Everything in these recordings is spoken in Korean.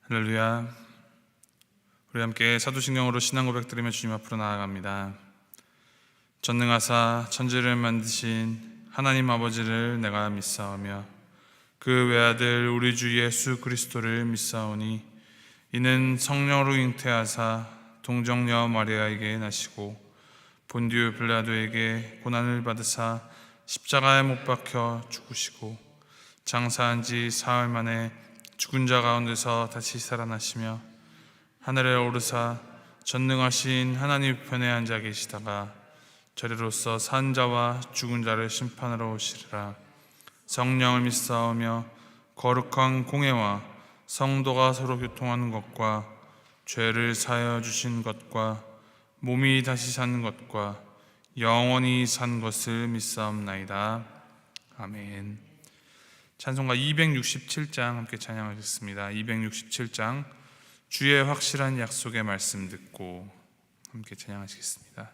할렐루야. 우리 함께 사도신경으로 신앙 고백드리며 주님 앞으로 나아갑니다. 전능하사 천지를 만드신 하나님 아버지를 내가 믿사오며 그 외아들 우리 주 예수 그리스도를 믿사오니 이는 성령으로 잉태하사 동정녀 마리아에게 나시고 본디오 빌라도에게 고난을 받으사 십자가에 못 박혀 죽으시고 장사한 지 사흘 만에 죽은 자 가운데서 다시 살아나시며 하늘에 오르사 전능하신 하나님 편에 앉아 계시다가 저리로서 산 자와 죽은 자를 심판하러 오시리라. 성령을 믿사오며 거룩한 공회와 성도가 서로 교통하는 것과 죄를 사하여 주신 것과 몸이 다시 사는 것과 영원히 산 것을 믿사옵나이다. 아멘. 찬송가 267장 함께 찬양하겠습니다. 267장 주의 확실한 약속의 말씀 듣고 함께 찬양하시겠습니다.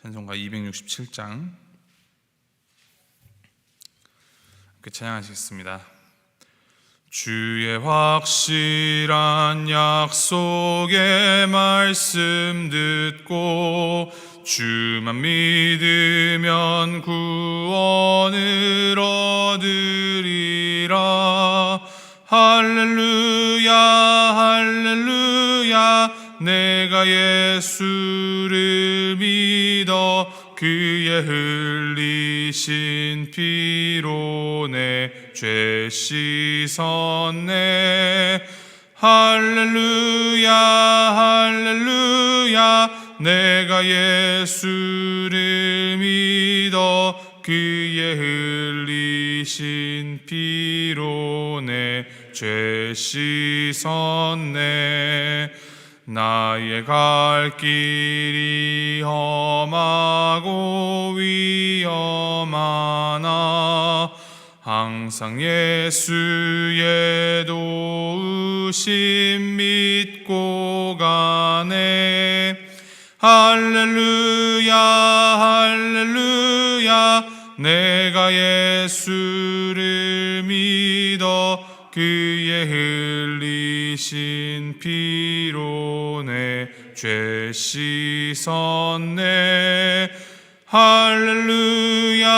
찬송가 267장 함께 찬양하시겠습니다. 주의 확실한 약속의 말씀 듣고 주만 믿으면 구원을 얻으리라. 할렐루야 할렐루야. 내가 예수를 믿어 그의 흘리신 피로 내 죄 씻었네. 할렐루야 할렐루야. 내가 예수를 믿어 그의 흘리신 피로 내 죄 씻었네. 나의 갈 길이 험하고 위험하나 항상 예수의 도우심 믿고 가네. 할렐루야 할렐루야. 내가 예수를 믿어 그의 흘리신 피로 내 죄 씻었네. 할렐루야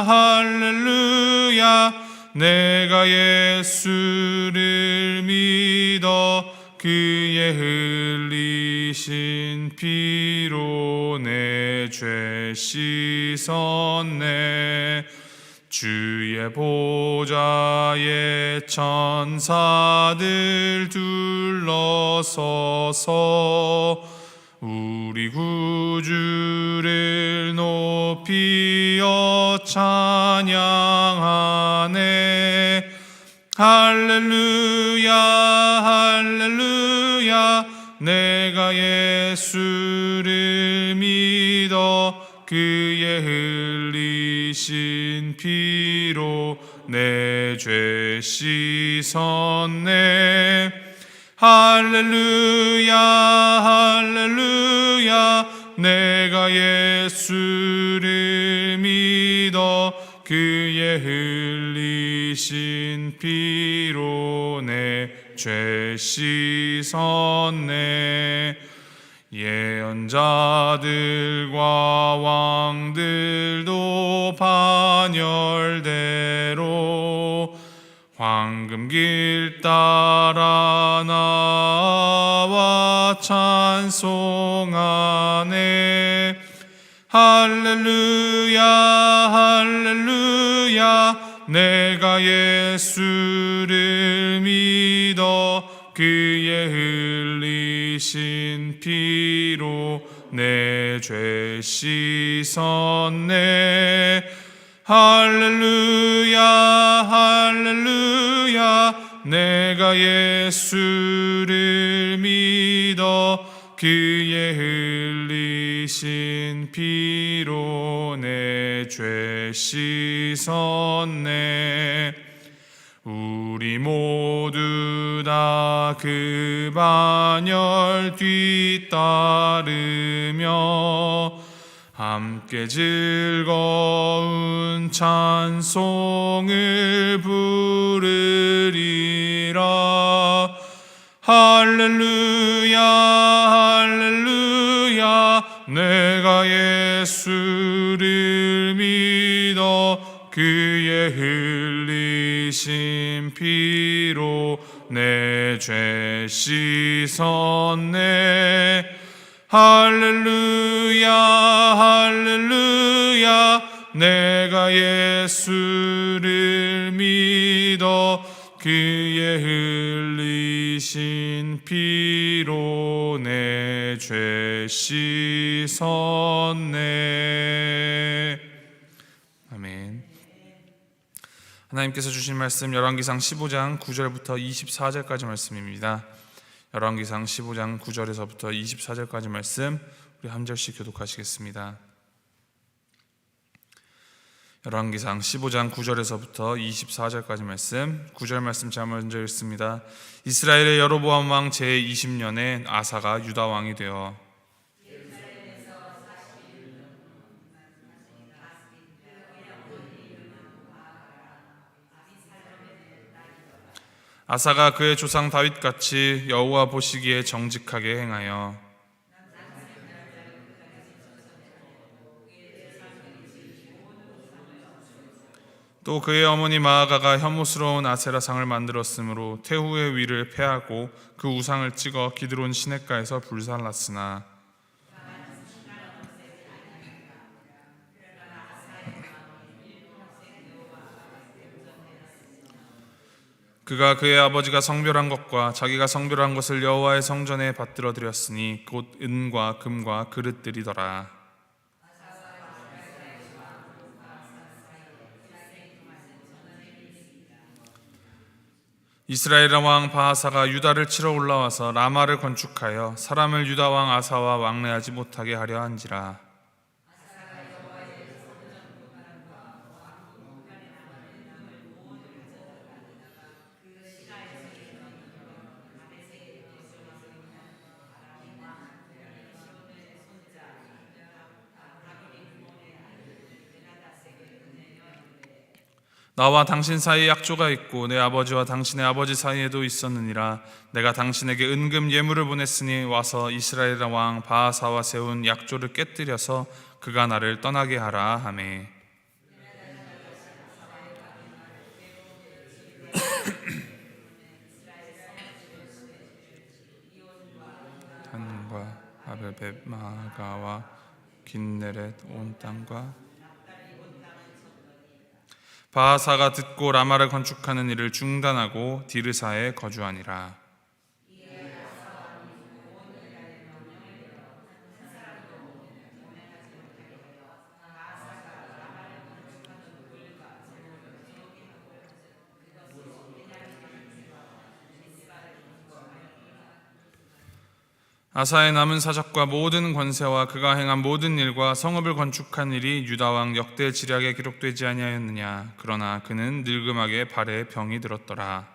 할렐루야. 내가 예수를 믿어 그의 흘리신 피로 내 죄 씻었네. 주의 보좌에 천사들 둘러서서 우리 구주를 높이어 찬양하네. 할렐루야 할렐루야. 내가 예수를 믿어 그의 흘리신 피로 내 죄 씻었네. 할렐루야 할렐루야. 내가 예수를 믿어 그의 흘리신 피로 내 죄 씻었네. 예언자들과 왕들도 반열대로 황금길 따라 나와 찬송하네. 할렐루야 할렐루야. 내가 예수를 믿어 그의 흘리신 피로 내 죄 씻었네. 할렐루야 할렐루야. 내가 예수를 믿어 그의 흘리신 피로 내 죄 씻었네. 우리 모두 다 그 반열 뒤따르며 함께 함께 즐거운 찬송을 부르리라. 할렐루야 할렐루야. 내가 예수를 믿어 그의 흘리신 피로 내 죄 씻었네. 할렐루야 할렐루야. 내가 예수를 믿어 그의 흘리신 피로 내 죄 씻었네. 아멘. 하나님께서 주신 말씀 열왕기상 15장 9절부터 24절까지 말씀입니다. 열왕기상 15장 9절에서부터 24절까지 말씀 우리 한 절씩 교독하시겠습니다. 열왕기상 15장 9절에서부터 24절까지 말씀, 9절 말씀 제가 먼저 읽습니다. 이스라엘의 여로보암 왕 제20년에 아사가 유다 왕이 되어 아사가 그의 조상 다윗같이 여호와 보시기에 정직하게 행하여 또 그의 어머니 마아가가 혐오스러운 아세라상을 만들었으므로 태후의 위를 폐하고 그 우상을 찍어 기드론 시냇가에서 불살랐으나 그가 그의 아버지가 성별한 것과 자기가 성별한 것을 여호와의 성전에 받들어 드렸으니 곧 은과 금과 그릇들이더라. 이스라엘 왕 바하사가 유다를 치러 올라와서 라마를 건축하여 사람을 유다 왕 아사와 왕래하지 못하게 하려 한지라. 나와 당신 사이에 약조가 있고 내 아버지와 당신의 아버지 사이에도 있었느니라. 내가 당신에게 은금 예물을 보냈으니 와서 이스라엘 왕 바하사와 세운 약조를 깨뜨려서 그가 나를 떠나게 하라 하매 단과 아벨벳 마가와 긴네렛 온 땅과 바하사가 듣고 라마를 건축하는 일을 중단하고 디르사에 거주하니라. 아사의 남은 사적과 모든 권세와 그가 행한 모든 일과 성읍을 건축한 일이 유다 왕 역대 지략에 기록되지 아니하였느냐. 그러나 그는 늙음하게 발에 병이 들었더라.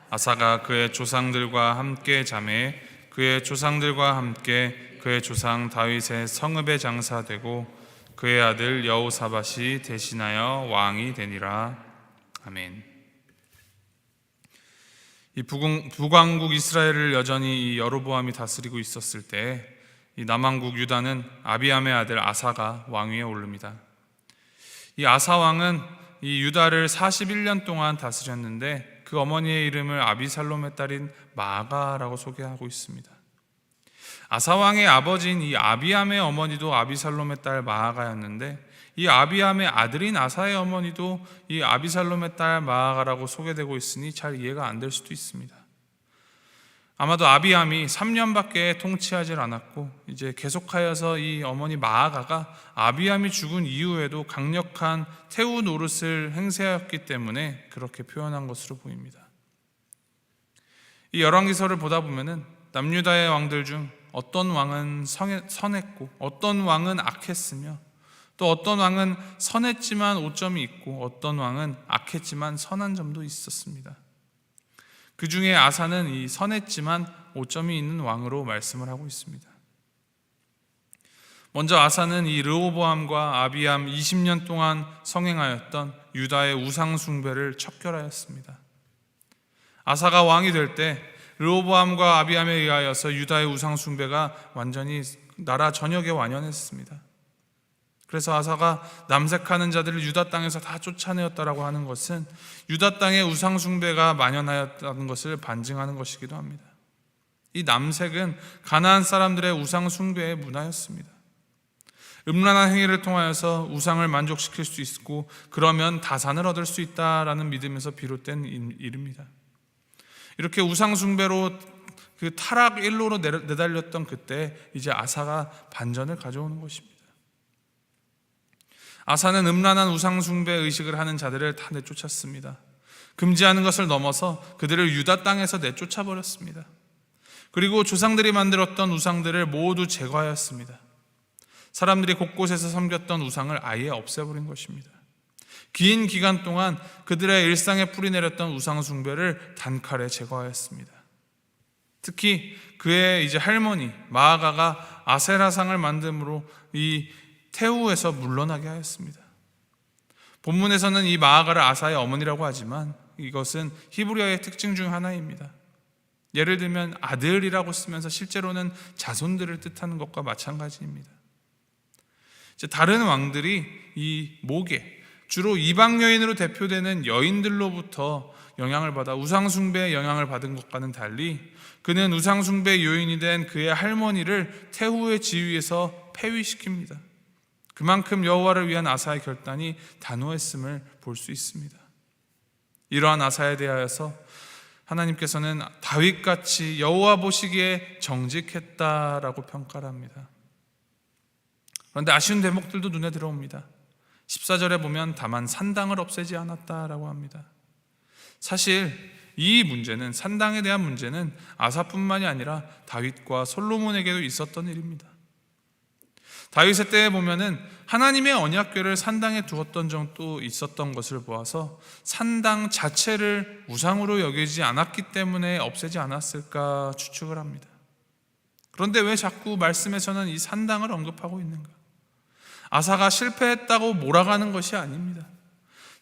아사가 그의 조상들과 함께 잠에 그의 조상들과 함께 그의 조상 다윗의 성읍에 장사되고 그의 아들 여호사밧이 대신하여 왕이 되니라. 아멘. 이 북왕국 이스라엘을 여전히 이 여로보암이 다스리고 있었을 때 이 남왕국 유다는 아비암의 아들 아사가 왕위에 오릅니다. 이 아사 왕은 이 유다를 41년 동안 다스렸는데 그 어머니의 이름을 아비살롬의 딸인 마아가라고 소개하고 있습니다. 아사 왕의 아버지인 이 아비암의 어머니도 아비살롬의 딸 마아가였는데 이 아비암의 아들인 아사의 어머니도 이 아비살롬의 딸 마아가라고 소개되고 있으니 잘 이해가 안 될 수도 있습니다. 아마도 아비암이 3년밖에 통치하지 않았고 이제 계속하여서 이 어머니 마아가가 아비암이 죽은 이후에도 강력한 태우 노릇을 행세하였기 때문에 그렇게 표현한 것으로 보입니다. 이 열왕기서를 보다 보면은 남유다의 왕들 중 어떤 왕은 선했고 어떤 왕은 악했으며 또 어떤 왕은 선했지만 오점이 있고 어떤 왕은 악했지만 선한 점도 있었습니다. 그 중에 아사는 이 선했지만 오점이 있는 왕으로 말씀을 하고 있습니다. 먼저 아사는 이 르호보암과 아비암 20년 동안 성행하였던 유다의 우상 숭배를 척결하였습니다. 아사가 왕이 될 때 르호보암과 아비암에 의하여서 유다의 우상 숭배가 완전히 나라 전역에 완연했습니다. 그래서 아사가 남색하는 자들을 유다 땅에서 다 쫓아내었다라고 하는 것은 유다 땅에 우상 숭배가 만연하였다는 것을 반증하는 것이기도 합니다. 이 남색은 가나안 사람들의 우상 숭배의 문화였습니다. 음란한 행위를 통하여서 우상을 만족시킬 수 있고 그러면 다산을 얻을 수 있다라는 믿음에서 비롯된 일입니다. 이렇게 우상 숭배로 그 타락 일로로 내달렸던 그때 이제 아사가 반전을 가져오는 것입니다. 아사는 음란한 우상 숭배 의식을 하는 자들을 다 내쫓았습니다. 금지하는 것을 넘어서 그들을 유다 땅에서 내쫓아 버렸습니다. 그리고 조상들이 만들었던 우상들을 모두 제거하였습니다. 사람들이 곳곳에서 섬겼던 우상을 아예 없애버린 것입니다. 긴 기간 동안 그들의 일상에 뿌리내렸던 우상 숭배를 단칼에 제거하였습니다. 특히 그의 이제 할머니 마아가가 아세라상을 만듦으로 이 태우에서 물러나게 하였습니다. 본문에서는 이 마아가를 아사의 어머니라고 하지만 이것은 히브리어의 특징 중 하나입니다. 예를 들면 아들이라고 쓰면서 실제로는 자손들을 뜻하는 것과 마찬가지입니다. 다른 왕들이 이 목에 주로 이방 여인으로 대표되는 여인들로부터 영향을 받아 우상숭배의 영향을 받은 것과는 달리 그는 우상숭배의 요인이 된 그의 할머니를 태후의 지위에서 폐위시킵니다. 그만큼 여호와를 위한 아사의 결단이 단호했음을 볼 수 있습니다. 이러한 아사에 대하여서 하나님께서는 다윗같이 여호와 보시기에 정직했다라고 평가를 합니다. 그런데 아쉬운 대목들도 눈에 들어옵니다. 14절에 보면 다만 산당을 없애지 않았다라고 합니다. 사실 이 문제는, 산당에 대한 문제는 아사뿐만이 아니라 다윗과 솔로몬에게도 있었던 일입니다. 다윗의 때에 보면은 하나님의 언약궤를 산당에 두었던 적도 있었던 것을 보아서 산당 자체를 우상으로 여기지 않았기 때문에 없애지 않았을까 추측을 합니다. 그런데 왜 자꾸 말씀에서는 이 산당을 언급하고 있는가? 아사가 실패했다고 몰아가는 것이 아닙니다.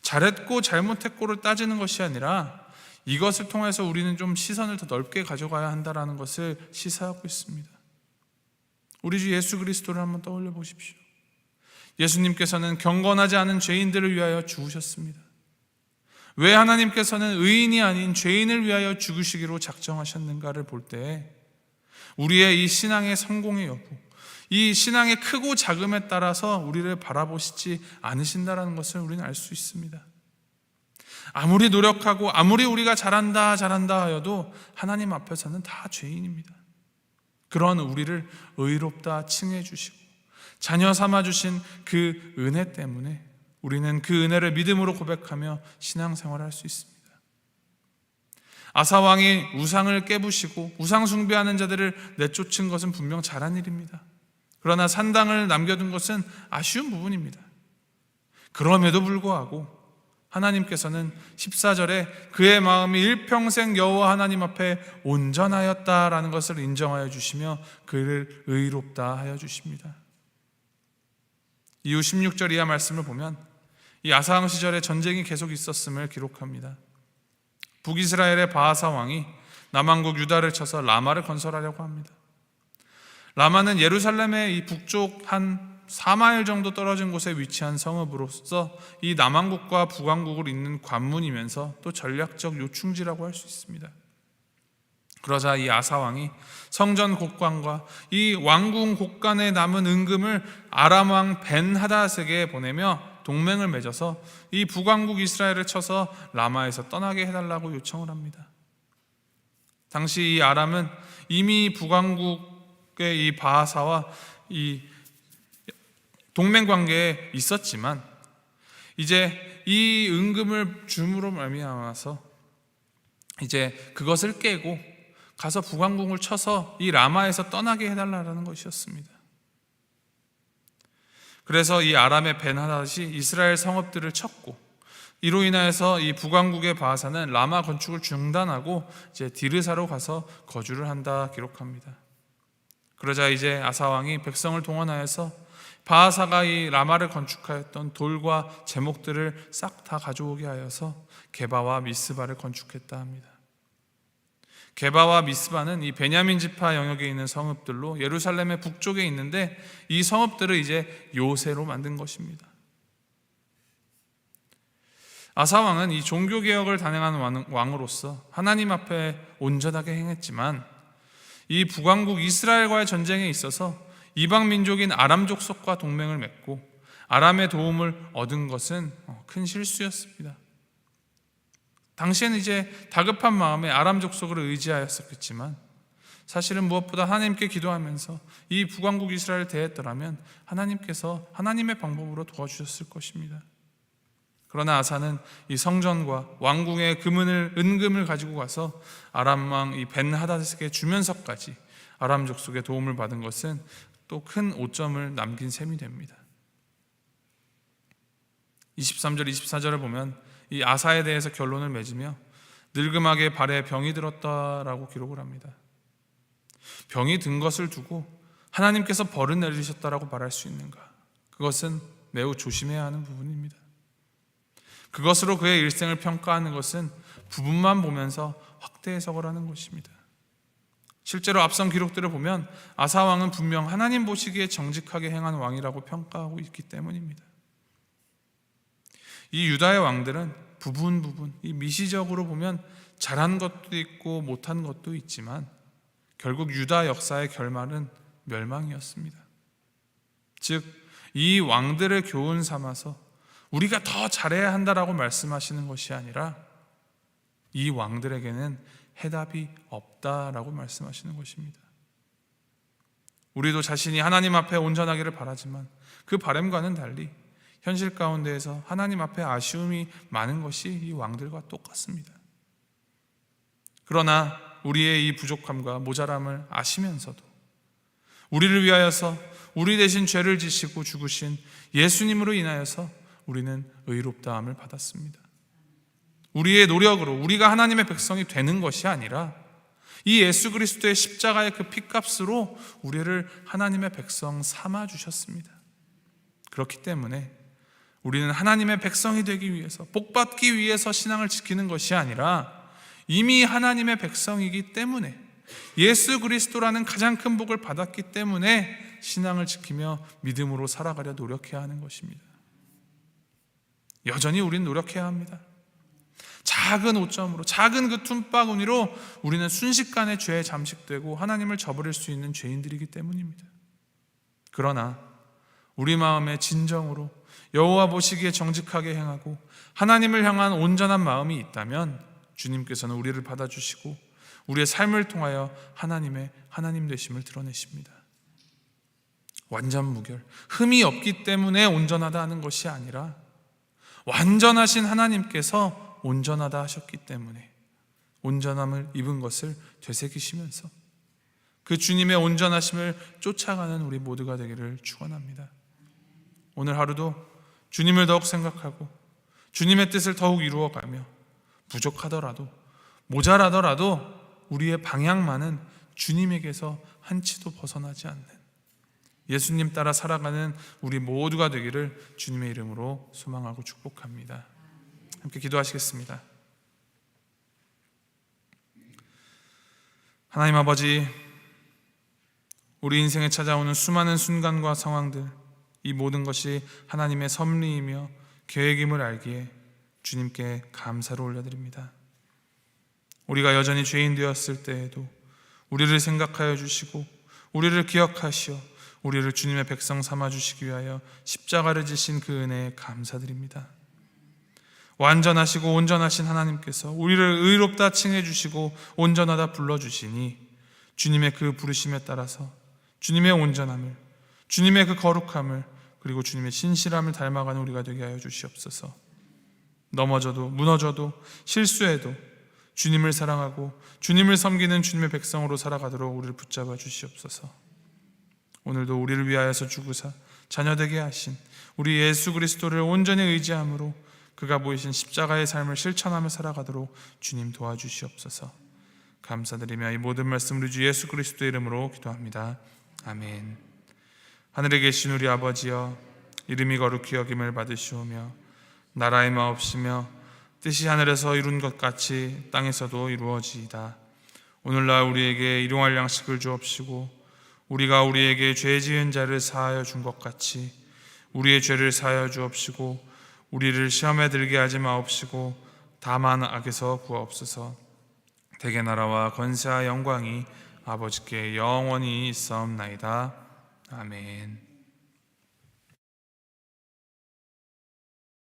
잘했고 잘못했고를 따지는 것이 아니라 이것을 통해서 우리는 좀 시선을 더 넓게 가져가야 한다는 것을 시사하고 있습니다. 우리 주 예수 그리스도를 한번 떠올려 보십시오. 예수님께서는 경건하지 않은 죄인들을 위하여 죽으셨습니다. 왜 하나님께서는 의인이 아닌 죄인을 위하여 죽으시기로 작정하셨는가를 볼 때 우리의 이 신앙의 성공의 여부, 이 신앙의 크고 작음에 따라서 우리를 바라보시지 않으신다는 것을 우리는 알 수 있습니다. 아무리 노력하고 아무리 우리가 잘한다 하여도 하나님 앞에서는 다 죄인입니다. 그런 우리를 의롭다 칭해 주시고 자녀 삼아 주신 그 은혜 때문에 우리는 그 은혜를 믿음으로 고백하며 신앙생활을 할 수 있습니다. 아사 왕이 우상을 깨부시고 우상 숭배하는 자들을 내쫓은 것은 분명 잘한 일입니다. 그러나 산당을 남겨둔 것은 아쉬운 부분입니다. 그럼에도 불구하고 하나님께서는 14절에 그의 마음이 일평생 여호와 하나님 앞에 온전하였다라는 것을 인정하여 주시며 그를 의롭다 하여 주십니다. 이후 16절 이하 말씀을 보면 이 아사왕 시절에 전쟁이 계속 있었음을 기록합니다. 북이스라엘의 바하사 왕이 남왕국 유다를 쳐서 라마를 건설하려고 합니다. 라마는 예루살렘의 이 북쪽 한 4마일 정도 떨어진 곳에 위치한 성읍으로서 이 남왕국과 북왕국을 잇는 관문이면서 또 전략적 요충지라고 할 수 있습니다. 그러자 이 아사왕이 성전 곡관과 이 왕궁 곡간에 남은 은금을 아람 왕 벤하닷에게 보내며 동맹을 맺어서 이 북왕국 이스라엘을 쳐서 라마에서 떠나게 해달라고 요청을 합니다. 당시 이 아람은 이미 북왕국의 이 바하사와 이 동맹 관계에 있었지만 이제 이 은금을 줌으로 말미암아서 이제 그것을 깨고 가서 북왕국을 쳐서 이 라마에서 떠나게 해달라는 것이었습니다. 그래서 이 아람의 벤하닷이 이스라엘 성읍들을 쳤고 이로 인하여서 이 북왕국의 바하사는 라마 건축을 중단하고 이제 디르사로 가서 거주를 한다 기록합니다. 그러자 이제 아사 왕이 백성을 동원하여서 바하사가 이 라마를 건축하였던 돌과 제목들을 싹 다 가져오게 하여서 게바와 미스바를 건축했다 합니다. 게바와 미스바는 이 베냐민 지파 영역에 있는 성읍들로 예루살렘의 북쪽에 있는데, 이 성읍들을 이제 요새로 만든 것입니다. 아사 왕은 이 종교 개혁을 단행한 왕으로서 하나님 앞에 온전하게 행했지만, 이 북왕국 이스라엘과의 전쟁에 있어서 이방 민족인 아람 족속과 동맹을 맺고 아람의 도움을 얻은 것은 큰 실수였습니다. 당시에는 이제 다급한 마음에 아람 족속을 의지하였었겠지만, 사실은 무엇보다 하나님께 기도하면서 이 북왕국 이스라엘을 대했더라면 하나님께서 하나님의 방법으로 도와주셨을 것입니다. 그러나 아사는 이 성전과 왕궁의 은금을 가지고 가서 아람 왕 이 벤하닷에게 주면서까지 아람 족속의 도움을 받은 것은 또 큰 오점을 남긴 셈이 됩니다. 23절 24절을 보면 이 아사에 대해서 결론을 맺으며 늙음하게 발에 병이 들었다라고 기록을 합니다. 병이 든 것을 두고 하나님께서 벌을 내리셨다라고 말할 수 있는가? 그것은 매우 조심해야 하는 부분입니다. 그것으로 그의 일생을 평가하는 것은 부분만 보면서 확대 해석을 하는 것입니다. 실제로 앞선 기록들을 보면 아사 왕은 분명 하나님 보시기에 정직하게 행한 왕이라고 평가하고 있기 때문입니다. 이 유다의 왕들은 부분 이 미시적으로 보면 잘한 것도 있고 못한 것도 있지만 결국 유다 역사의 결말은 멸망이었습니다. 즉, 이 왕들을 교훈 삼아서 우리가 더 잘해야 한다라고 말씀하시는 것이 아니라 이 왕들에게는 해답이 없다라고 말씀하시는 것입니다. 우리도 자신이 하나님 앞에 온전하기를 바라지만 그 바람과는 달리 현실 가운데에서 하나님 앞에 아쉬움이 많은 것이 이 왕들과 똑같습니다. 그러나 우리의 이 부족함과 모자람을 아시면서도 우리를 위하여서 우리 대신 죄를 지시고 죽으신 예수님으로 인하여서 우리는 의롭다함을 받았습니다. 우리의 노력으로 우리가 하나님의 백성이 되는 것이 아니라 이 예수 그리스도의 십자가의 그 피값으로 우리를 하나님의 백성 삼아 주셨습니다. 그렇기 때문에 우리는 하나님의 백성이 되기 위해서, 복받기 위해서 신앙을 지키는 것이 아니라 이미 하나님의 백성이기 때문에, 예수 그리스도라는 가장 큰 복을 받았기 때문에 신앙을 지키며 믿음으로 살아가려 노력해야 하는 것입니다. 여전히 우리는 노력해야 합니다. 작은 오점으로, 작은 그 틈바구니로 우리는 순식간에 죄에 잠식되고 하나님을 저버릴 수 있는 죄인들이기 때문입니다. 그러나 우리 마음에 진정으로 여호와 보시기에 정직하게 행하고 하나님을 향한 온전한 마음이 있다면 주님께서는 우리를 받아주시고 우리의 삶을 통하여 하나님의 하나님 되심을 드러내십니다. 완전 무결, 흠이 없기 때문에 온전하다 하는 것이 아니라 완전하신 하나님께서 온전하다 하셨기 때문에 온전함을 입은 것을 되새기시면서 그 주님의 온전하심을 쫓아가는 우리 모두가 되기를 축원합니다. 오늘 하루도 주님을 더욱 생각하고 주님의 뜻을 더욱 이루어가며 부족하더라도 모자라더라도 우리의 방향만은 주님에게서 한치도 벗어나지 않는 예수님 따라 살아가는 우리 모두가 되기를 주님의 이름으로 소망하고 축복합니다. 함께 기도하시겠습니다. 하나님 아버지, 우리 인생에 찾아오는 수많은 순간과 상황들, 이 모든 것이 하나님의 섭리이며 계획임을 알기에 주님께 감사를 올려드립니다. 우리가 여전히 죄인 되었을 때에도 우리를 생각하여 주시고 우리를 기억하시어 우리를 주님의 백성 삼아주시기 위하여 십자가를 지신 그 은혜에 감사드립니다. 완전하시고 온전하신 하나님께서 우리를 의롭다 칭해주시고 온전하다 불러주시니 주님의 그 부르심에 따라서 주님의 온전함을, 주님의 그 거룩함을, 그리고 주님의 신실함을 닮아가는 우리가 되게 하여 주시옵소서. 넘어져도 무너져도 실수해도 주님을 사랑하고 주님을 섬기는 주님의 백성으로 살아가도록 우리를 붙잡아 주시옵소서. 오늘도 우리를 위하여서 죽으사 자녀되게 하신 우리 예수 그리스도를 온전히 의지함으로 그가 보이신 십자가의 삶을 실천하며 살아가도록 주님 도와주시옵소서. 감사드리며 이 모든 말씀 우리 주 예수 그리스도의 이름으로 기도합니다. 아멘. 하늘에 계신 우리 아버지여, 이름이 거룩히 여김을 받으시오며 나라의 마옵시며 뜻이 하늘에서 이룬 것 같이 땅에서도 이루어지이다. 오늘날 우리에게 일용할 양식을 주옵시고 우리가 우리에게 죄 지은 자를 사하여 준 것 같이 우리의 죄를 사하여 주옵시고 우리를 시험에 들게 하지 마옵시고 다만 악에서 구하옵소서. 대개 나라와 권세와 영광이 아버지께 영원히 있사옵나이다. 아멘.